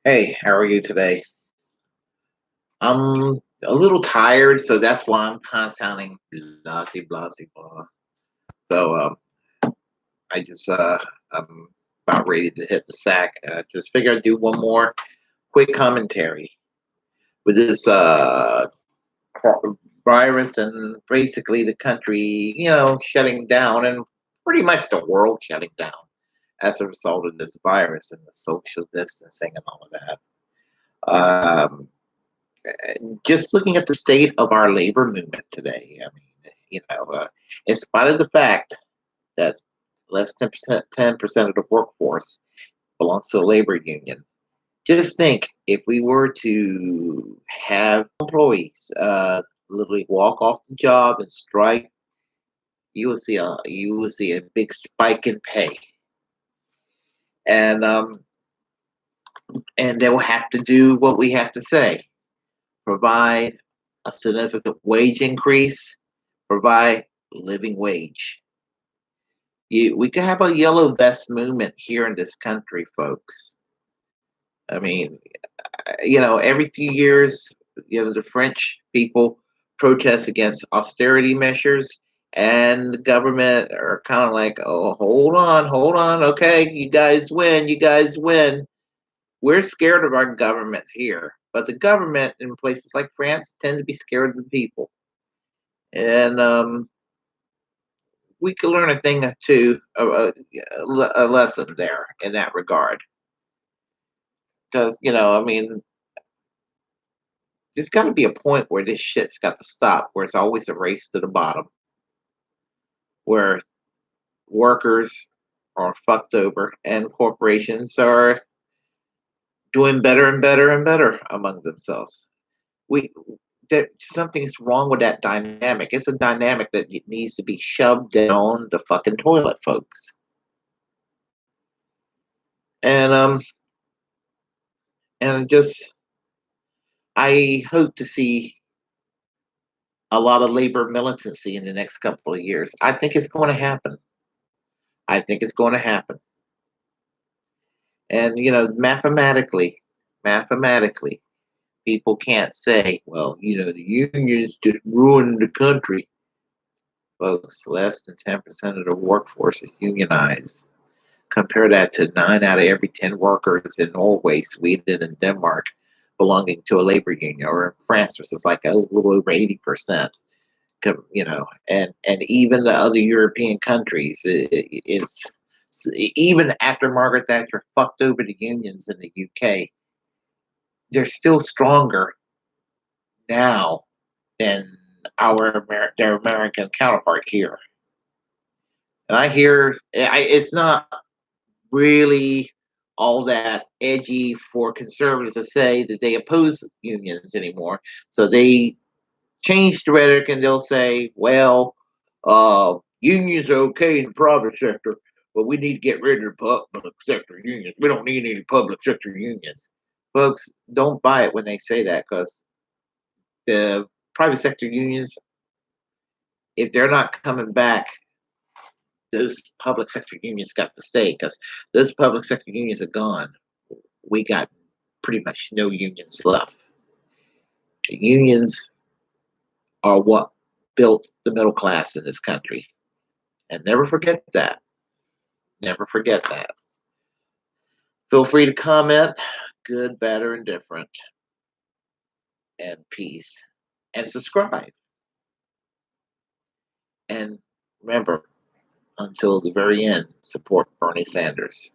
Hey, how are you today? I'm a little tired, so that's why I'm kind of sounding blasey, blasey, blah. So I'm about ready to hit the sack. Just figure I'd do one more quick commentary with this virus and basically the country, shutting down and pretty much the world shutting down as a result of this virus and the social distancing and all of that. Just looking at the state of our labor movement today, I mean, in spite of the fact that less than 10% of the workforce belongs to a labor union, just think if we were to have employees literally walk off the job and strike, you will see a big spike in pay, and um, and they will have to do what we have to say: provide a significant wage increase, provide living wage. We could have a yellow vest movement here in this country, folks. I mean, every few years, the French people protest against austerity measures, and the government are kind of like, oh, hold on, okay, you guys win, you guys win. We're scared of our government here, but the government in places like France tends to be scared of the people. And we could learn a thing or two, a lesson there in that regard. Because I mean, there's got to be a point where this shit's got to stop. Where it's always a race to the bottom, where workers are fucked over and corporations are doing better and better and better among themselves. We something's wrong with that dynamic. It's a dynamic that needs to be shoved down the fucking toilet, folks. And just I hope to see a lot of labor militancy in the next couple of years. I think it's going to happen. I think it's going to happen. And mathematically, people can't say, well, the unions just ruined the country. Folks, less than 10% of the workforce is unionized. Compare that to 9 out of every 10 workers in Norway, Sweden, and Denmark belonging to a labor union, or in France, which is like a little over 80%. And even the other European countries is even after Margaret Thatcher fucked over the unions in the UK, they're still stronger now than their American counterpart here. And it's not really all that edgy for conservatives to say that they oppose unions anymore. So they change the rhetoric and they'll say, well, unions are okay in the private sector, but we need to get rid of the public sector unions. We don't need any public sector unions. Folks, don't buy it when they say that, because the private sector unions, if they're not coming back, those public sector unions got to stay, because those public sector unions are gone. We got pretty much no unions left. The unions are what built the middle class in this country. And never forget that. Never forget that. Feel free to comment, good, bad, or indifferent, and peace. And subscribe. And remember, until the very end, support Bernie Sanders.